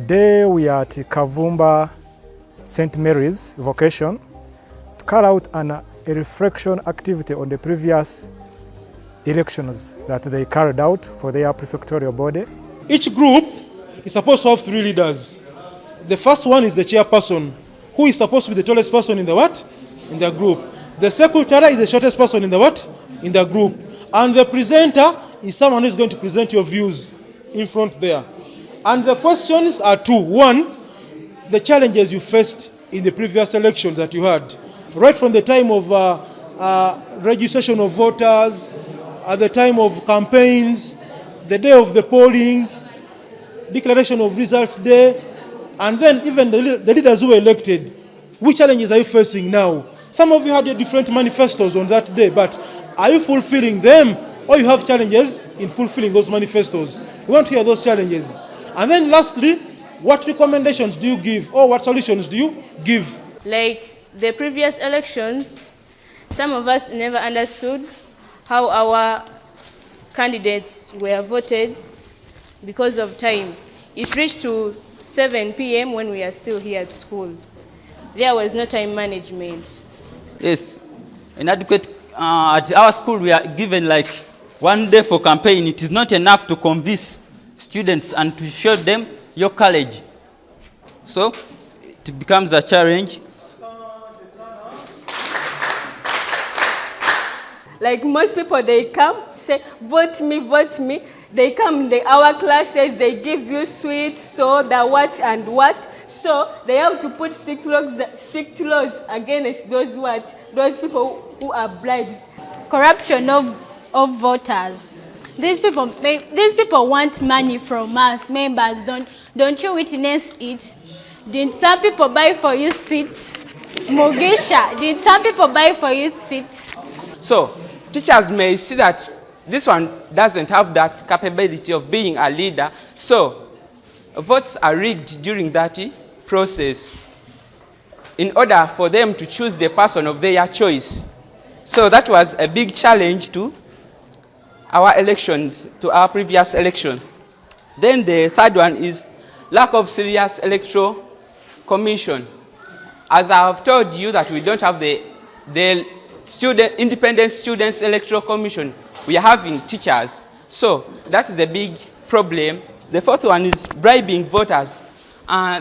Today we are at Kavumba St. Mary's Vocational to carry out a reflection activity on the previous elections that they carried out for their prefectorial body. Each group is supposed to have 3 leaders. The first one is the chairperson, who is supposed to be the tallest person in the what? In the group. The secretary is the shortest person in the what? In the group. And the presenter is someone who is going to present your views in front there. And the questions are 2. 1, the challenges you faced in the previous elections that you had, right from the time of registration of voters, at the time of campaigns, the day of the polling, declaration of results day, and then even the leaders who were elected. Which challenges are you facing now? Some of you had your different manifestos on that day, but are you fulfilling them, or you have challenges in fulfilling those manifestos? We want to hear those challenges. And then lastly, what recommendations do you give, or what solutions do you give? Like the previous elections, some of us never understood how our candidates were voted because of time. It reached to 7 p.m. when we are still here at school. There was no time management. Yes, inadequate. At our school, we are given like 1 day for campaign. It is not enough to convince students and to show them your college. So it becomes a challenge. Like most people, they come, say, vote me, vote me. They come in our classes, they give you sweets, soda, what and what. So they have to put strict laws against those people who are bribes. Corruption of voters. These people want money from us, members. Don't you witness it? Did some people buy for you sweets? Mogesha, did some people buy for you sweets? So teachers may see that this one doesn't have that capability of being a leader, so votes are rigged during that process in order for them to choose the person of their choice. So that was a big challenge to our elections, to our previous election. Then the third one is lack of serious electoral commission. As I have told you that we don't have the independent students electoral commission, we are having teachers. So that is a big problem. The fourth one is bribing voters.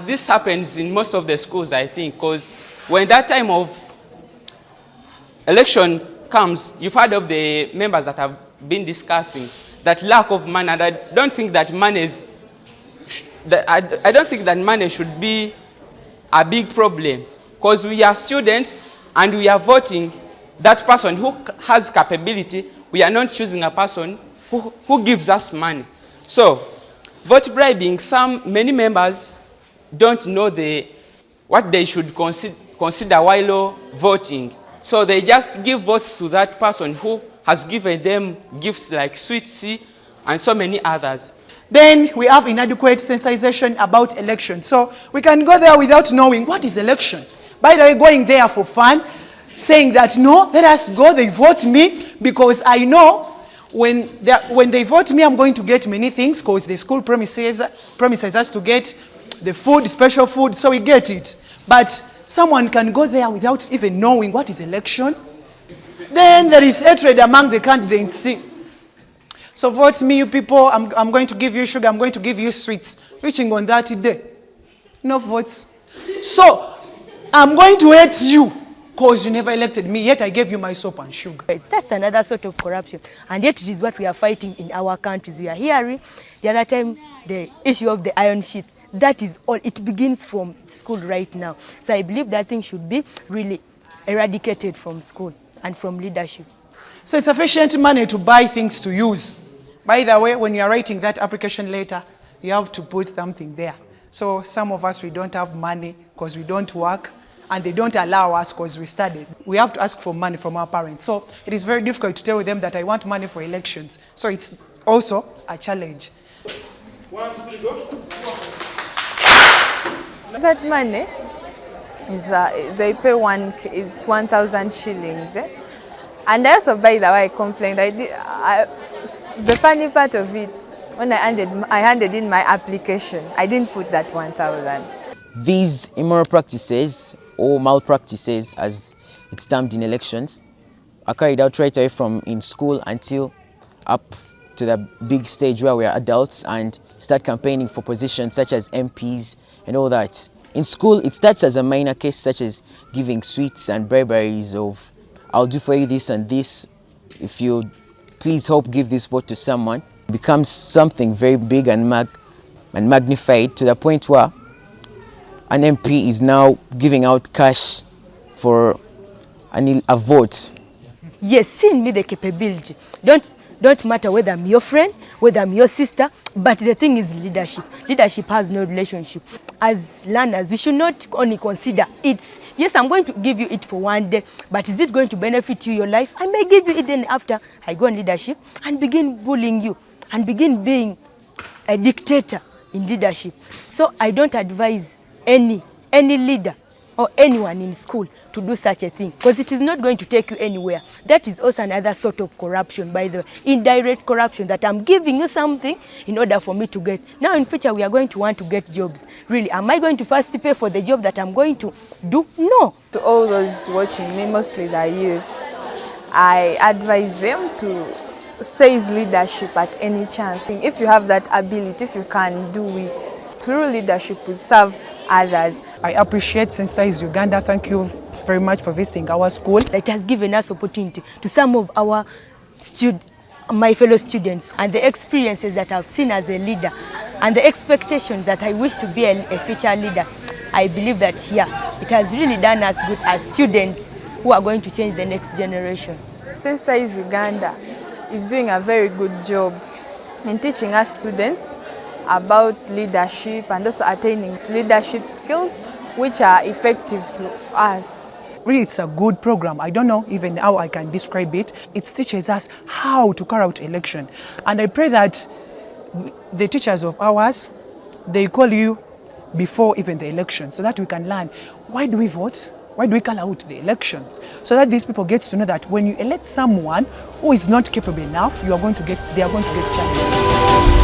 This happens in most of the schools, I think, because when that time of election comes, you've heard of the members that have been discussing that lack of money. And I don't think that money should be a big problem, because we are students and we are voting that person who has capability. We are not choosing a person who gives us money. So vote bribing, many members don't know what they should consider while voting. So they just give votes to that person who has given them gifts like sweets and so many others. Then we have inadequate sensitization about election. So we can go there without knowing what is election. By the way, going there for fun, saying that, no, let us go, they vote me, because I know when they vote me, I'm going to get many things, because the school promises us to get the food, special food, so we get it. But someone can go there without even knowing what is election. Then there is hatred among the candidates. So vote me, you people, I'm going to give you sugar, I'm going to give you sweets. Reaching on that day, no votes. So I'm going to hate you, because you never elected me, yet I gave you my soap and sugar. That's another sort of corruption. And yet it is what we are fighting in our countries. We are hearing the other time the issue of the iron sheet. That is all. It begins from school right now. So I believe that thing should be really eradicated from school and from leadership. So it's sufficient money to buy things to use. By the way, when you are writing that application letter, you have to put something there. So some of us, we don't have money because we don't work, and they don't allow us because we studied. We have to ask for money from our parents. So it is very difficult to tell them that I want money for elections. So it's also a challenge. 1, 2, 3, go. That money is they pay it's 1,000 shillings. And I also, by the way, I complained. The funny part of it, When I handed in my application, I didn't put that 1,000. These immoral practices or malpractices, as it's termed in elections, are carried out right away from in school until up to the big stage where we are adults and start campaigning for positions such as MPs and all that. In school, it starts as a minor case such as giving sweets and briberies of, I'll do for you this and this, if you please help give this vote to someone. It becomes something very big and magnified to the point where an MP is now giving out cash for a vote. Yes, send me the capability. Don't matter whether I'm your friend, whether I'm your sister, but the thing is leadership. Leadership has no relationship. As learners, we should not only consider it's, yes, I'm going to give you it for one day, but is it going to benefit you, your life? I may give you it then after I go on leadership and begin bullying you and begin being a dictator in leadership. So I don't advise any leader or anyone in school to do such a thing, because it is not going to take you anywhere. That is also another sort of corruption, by the way, indirect corruption, that I'm giving you something in order for me to get. Now in future we are going to want to get jobs. Really, am I going to first pay for the job that I'm going to do? No. To all those watching me, mostly the youth, I advise them to seize leadership at any chance. If you have that ability, if you can do it, through leadership will serve others. I appreciate Sensitise Uganda. Thank you very much for visiting our school. It has given us opportunity to some of our my fellow students, and the experiences that I've seen as a leader and the expectations that I wish to be a future leader. I believe that, yeah, it has really done us good as students who are going to change the next generation. Sensitise Uganda is doing a very good job in teaching us students about leadership and also attaining leadership skills which are effective to us. Really, it's a good program. I don't know even how I can describe it. It teaches us how to carry out election. And I pray that the teachers of ours, they call you before even the election so that we can learn, why do we vote? Why do we carry out the elections? So that these people get to know that when you elect someone who is not capable enough, they are going to get challenges.